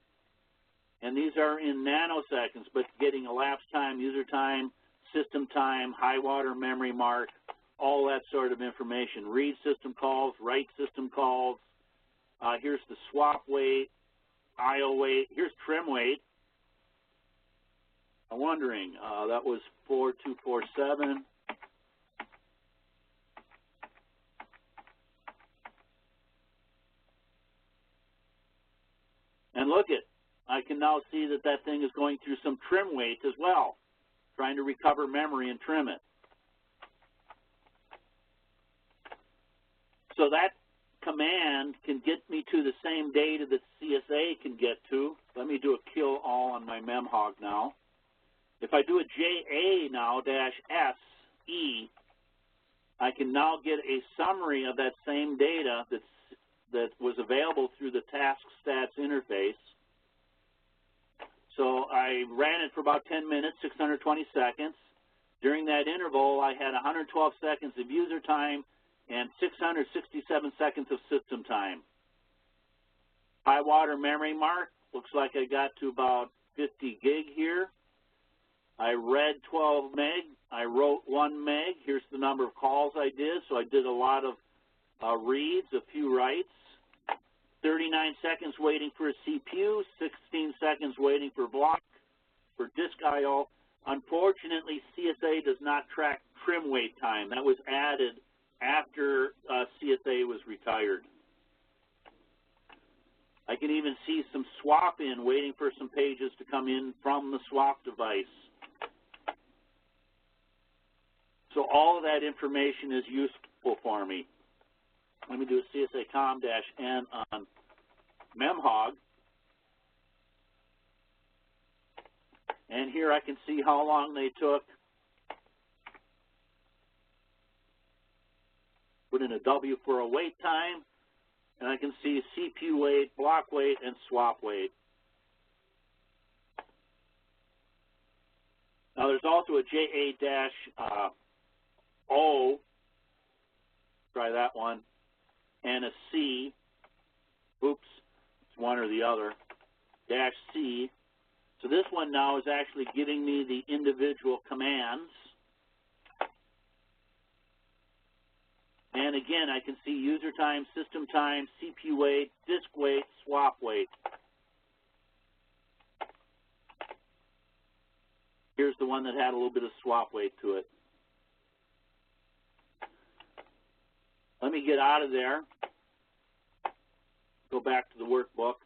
And these are in nanoseconds, but getting elapsed time, user time, system time, high water memory mark, all that sort of information. Read system calls, write system calls. Here's the swap wait, I/O wait. Here's trim wait. I'm wondering, that was 4247. And look it, I can now see that that thing is going through some trim waits as well, trying to recover memory and trim it. So that command can get me to the same data that CSA can get to. Let me do a kill all on my memhog now. If I do a JA now, -SE, I can now get a summary of that same data that was available through the task stats interface. So I ran it for about 10 minutes, 620 seconds. During that interval, I had 112 seconds of user time and 667 seconds of system time. High water memory mark, looks like I got to about 50 gig here. I read 12 meg, I wrote 1 meg. Here's the number of calls I did. So I did a lot of reads, a few writes. 39 seconds waiting for a CPU, 16 seconds waiting for block, for disk I/O. Unfortunately, CSA does not track trim wait time. That was added after CSA was retired. I can even see some swap in, waiting for some pages to come in from the swap device. So all of that information is useful for me. Let me do a CSA com-n on memhog. And here I can see how long they took. Put in a W for a wait time, and I can see CPU wait, block wait, and swap wait. Now there's also a JA-O, try that one, and a C, oops, it's one or the other, -C. So this one now is actually giving me the individual commands. And again, I can see user time, system time, CPU wait, disk wait, swap wait. Here's the one that had a little bit of swap wait to it. Let me get out of there, go back to the workbook.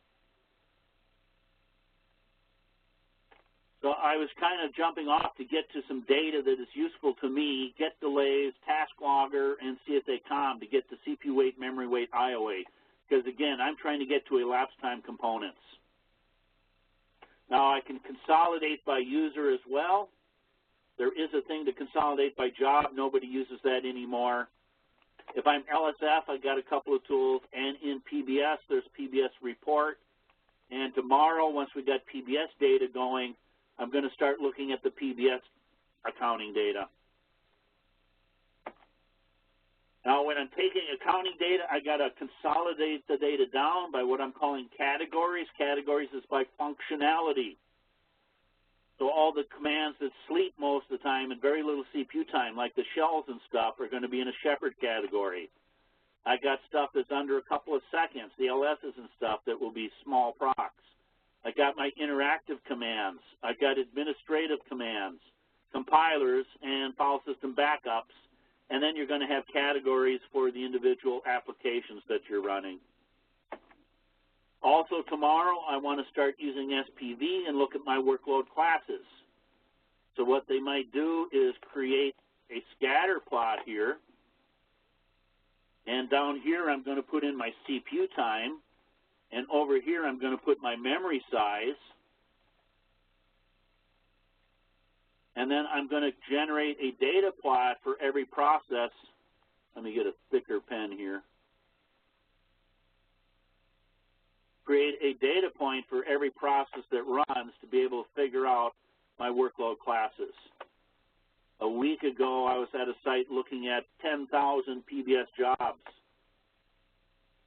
So I was kind of jumping off to get to some data that is useful to me, get delays, task logger, and CSA com to get to CPU wait, memory wait, I/O wait. Because again, I'm trying to get to elapsed time components. Now I can consolidate by user as well. There is a thing to consolidate by job. Nobody uses that anymore. If I'm LSF, I've got a couple of tools. And in PBS, there's PBS report. And tomorrow, once we've got PBS data going, I'm going to start looking at the PBS accounting data. Now, when I'm taking accounting data, I got to consolidate the data down by what I'm calling categories. Categories is by functionality. So all the commands that sleep most of the time and very little CPU time, like the shells and stuff, are going to be in a shepherd category. I got stuff that's under a couple of seconds, the LSs and stuff, that will be small procs. I got my interactive commands. I got administrative commands, compilers, and file system backups. And then you're going to have categories for the individual applications that you're running. Also tomorrow, I want to start using SPV and look at my workload classes. So what they might do is create a scatter plot here. And down here, I'm going to put in my CPU time. And over here, I'm going to put my memory size. And then I'm going to generate a data plot for every process. Let me get a thicker pen here. Create a data point for every process that runs to be able to figure out my workload classes. A week ago, I was at a site looking at 10,000 PBS jobs.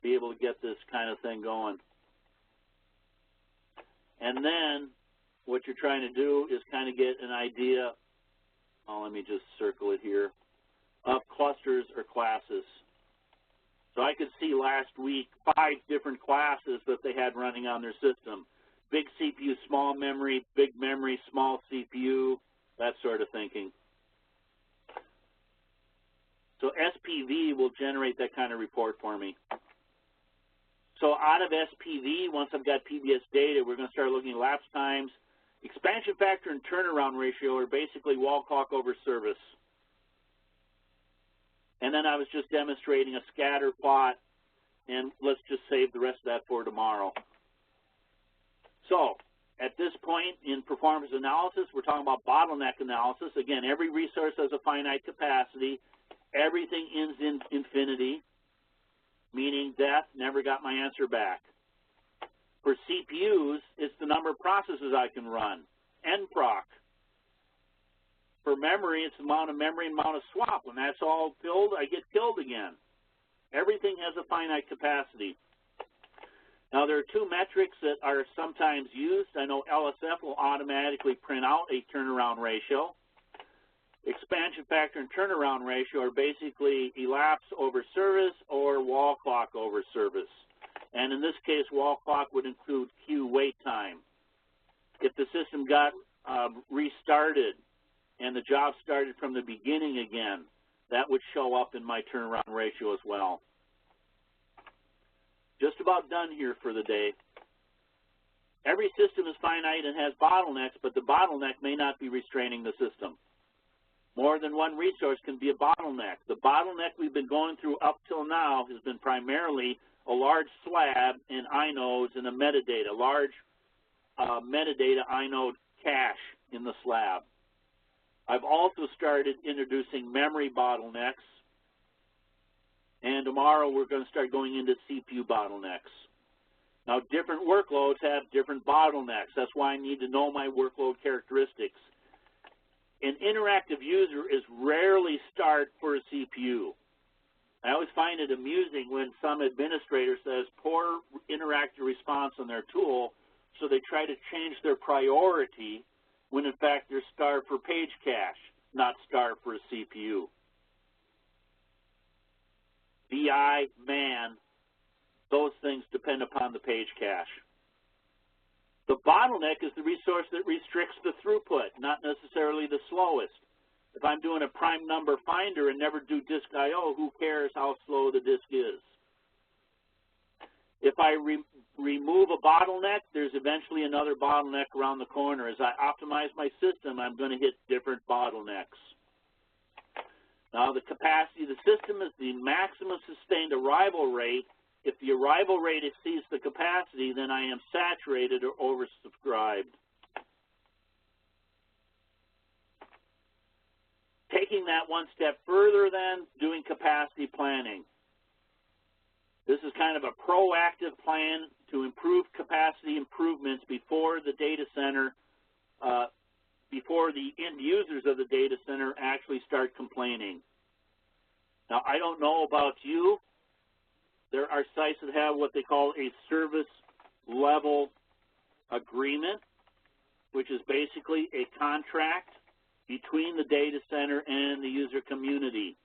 Be able to get this kind of thing going. And then what you're trying to do is kind of get an idea, let me just circle it here, of clusters or classes. So I could see last week 5 different classes that they had running on their system. Big CPU, small memory, big memory, small CPU, that sort of thinking. So SPV will generate that kind of report for me. So out of SPV, once I've got PBS data, we're going to start looking at lapse times. Expansion factor and turnaround ratio are basically wall clock over service. And then I was just demonstrating a scatter plot, and let's just save the rest of that for tomorrow. So at this point in performance analysis, we're talking about bottleneck analysis. Again, every resource has a finite capacity. everything ends in infinity, meaning death, never got my answer back. For CPUs, it's the number of processes I can run, nproc. For memory, it's the amount of memory and amount of swap. When that's all filled, I get killed again. Everything has a finite capacity. Now, there are two metrics that are sometimes used. I know LSF will automatically print out a turnaround ratio. Expansion factor and turnaround ratio are basically elapse over service or wall clock over service. And in this case, wall clock would include queue wait time. If the system got restarted and the job started from the beginning again, that would show up in my turnaround ratio as well. Just about done here for the day. Every system is finite and has bottlenecks, but the bottleneck may not be restraining the system. More than one resource can be a bottleneck. The bottleneck we've been going through up till now has been primarily a large slab and inodes and a metadata, large metadata inode cache in the slab. I've also started introducing memory bottlenecks, and tomorrow we're going to start going into CPU bottlenecks. Now, different workloads have different bottlenecks. That's why I need to know my workload characteristics. An interactive user is rarely start for a CPU. I always find it amusing when some administrator says poor interactive response on their tool, so they try to change their priority when in fact they're starved for page cache, not starved for a CPU. BI, man, those things depend upon the page cache. The bottleneck is the resource that restricts the throughput, not necessarily the slowest. If I'm doing a prime number finder and never do disk I/O, who cares how slow the disk is? If I remove a bottleneck, there's eventually another bottleneck around the corner. As I optimize my system, I'm going to hit different bottlenecks. Now, the capacity of the system is the maximum sustained arrival rate. If the arrival rate exceeds the capacity, then I am saturated or oversubscribed. Taking that one step further then, doing capacity planning. This is kind of a proactive plan to improve capacity improvements before the data center, before the end users of the data center actually start complaining. Now, I don't know about you. There are sites that have what they call a service level agreement, which is basically a contract between the data center and the user community.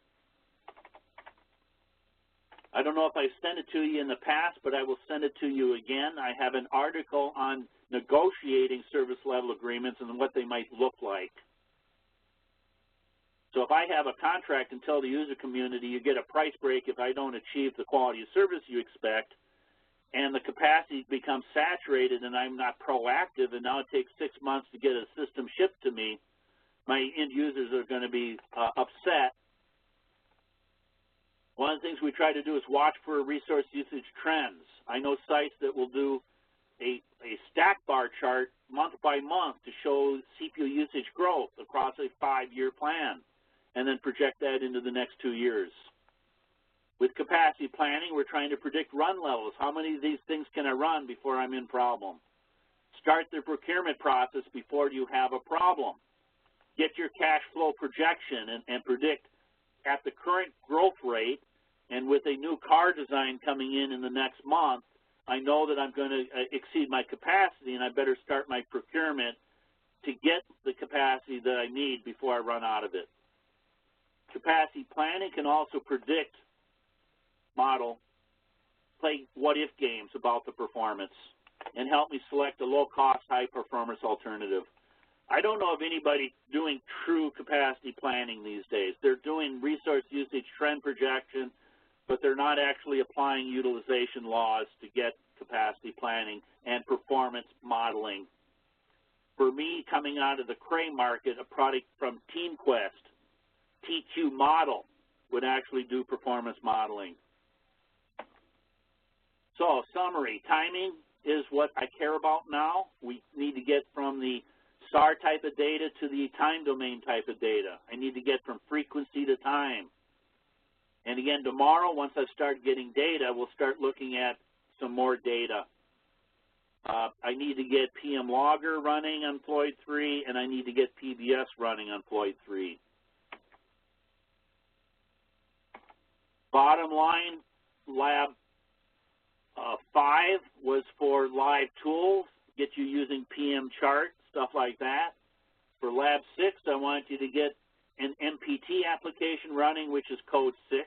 I don't know if I've sent it to you in the past, but I will send it to you again. I have an article on negotiating service level agreements and what they might look like. So if I have a contract and tell the user community you get a price break if I don't achieve the quality of service you expect, and the capacity becomes saturated and I'm not proactive, and now it takes 6 months to get a system shipped to me, my end users are going to be upset. One of the things we try to do is watch for resource usage trends. I know sites that will do a stack bar chart month by month to show CPU usage growth across a 5-year plan, and then project that into the next 2 years. With capacity planning, we're trying to predict run levels. How many of these things can I run before I'm in problem? Start the procurement process before you have a problem. Get your cash flow projection and predict at the current growth rate, and with a new car design coming in the next month, I know that I'm going to exceed my capacity, and I better start my procurement to get the capacity that I need before I run out of it. Capacity planning can also predict, model, play what-if games about the performance, and help me select a low-cost, high-performance alternative. I don't know of anybody doing true capacity planning these days. They're doing resource usage trend projection, but they're not actually applying utilization laws to get capacity planning and performance modeling. For me, coming out of the Cray market, a product from TeamQuest, TQ Model, would actually do performance modeling. So, summary, timing is what I care about now. We need to get from the SAR type of data to the time domain type of data. I need to get from frequency to time. And again, tomorrow, once I start getting data, we'll start looking at some more data. I need to get PM Logger running on Floyd 3, and I need to get PBS running on Floyd 3. Bottom line, Lab 5 was for live tools, get you using PM chart, stuff like that. For Lab 6, I want you to get an MPT application running, which is code 6.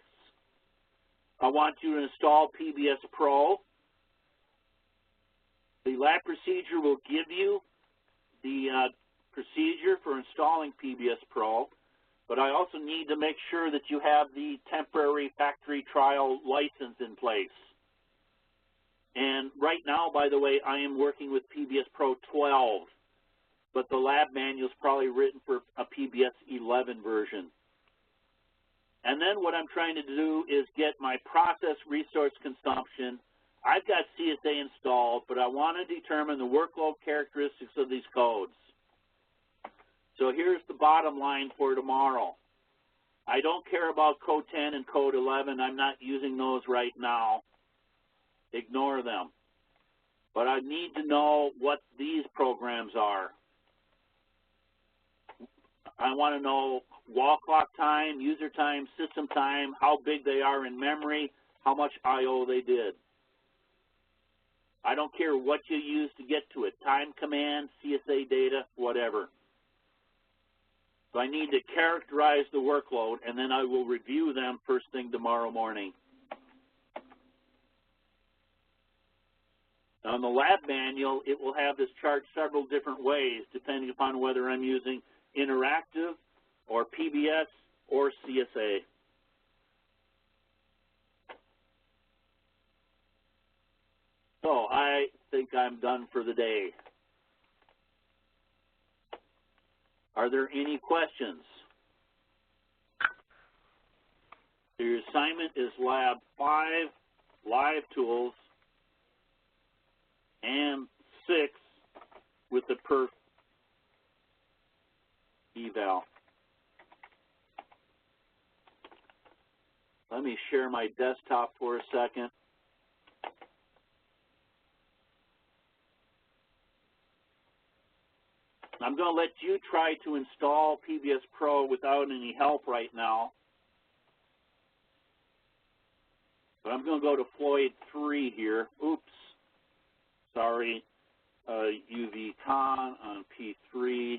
I want you to install PBS Pro. The lab procedure will give you the procedure for installing PBS Pro, but I also need to make sure that you have the temporary factory trial license in place. And right now, by the way, I am working with PBS Pro 12, but the lab manual is probably written for a PBS 11 version. And then what I'm trying to do is get my process resource consumption. I've got CSA installed, but I want to determine the workload characteristics of these codes. So here's the bottom line for tomorrow. I don't care about code 10 and code 11. I'm not using those right now. Ignore them. But I need to know what these programs are. I want to know wall clock time, user time, system time, how big they are in memory, how much I/O they did. I don't care what you use to get to it, time command, CSA data, whatever. So I need to characterize the workload, and then I will review them first thing tomorrow morning. Now in the lab manual, it will have this chart several different ways, depending upon whether I'm using interactive or PBS or CSA. So I think I'm done for the day. Are there any questions? So your assignment is Lab 5, Live Tools, and 6 with the perf eval. Let me share my desktop for a second. I'm going to let you try to install PBS Pro without any help right now. But I'm going to go to Floyd 3 here. Oops. Sorry. UVCon on P3.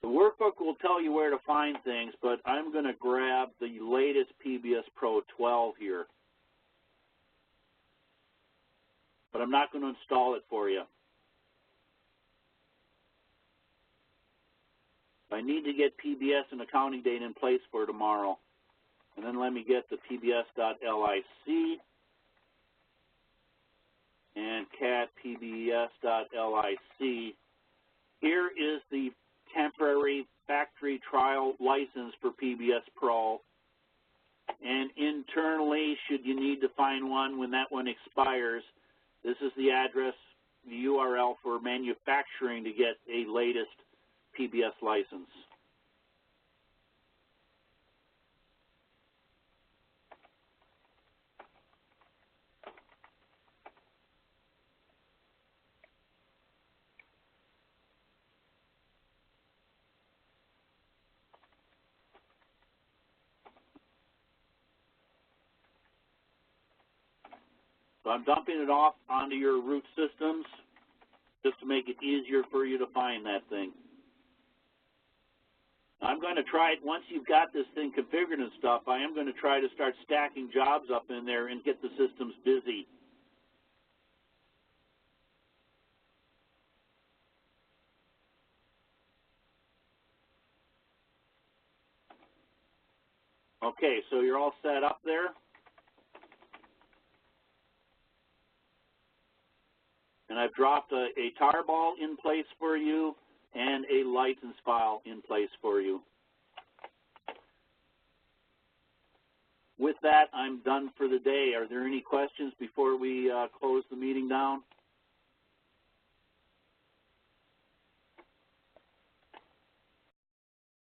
The workbook will tell you where to find things, but I'm going to grab the latest PBS Pro 12 here. But I'm not going to install it for you. I need to get PBS and accounting data in place for tomorrow. And then let me get the pbs.lic and cat pbs.lic. Here is the temporary factory trial license for PBS Pro. And internally, should you need to find one when that one expires, this is the address, the URL for manufacturing to get a latest PBS license. So I'm dumping it off onto your root systems just to make it easier for you to find that thing. I'm going to try it once you've got this thing configured and stuff. I am going to try to start stacking jobs up in there and get the systems busy. Okay, so you're all set up there. And I've dropped a tarball in place for you and a license file in place for you. With that, I'm done for the day. Are there any questions before we close the meeting down?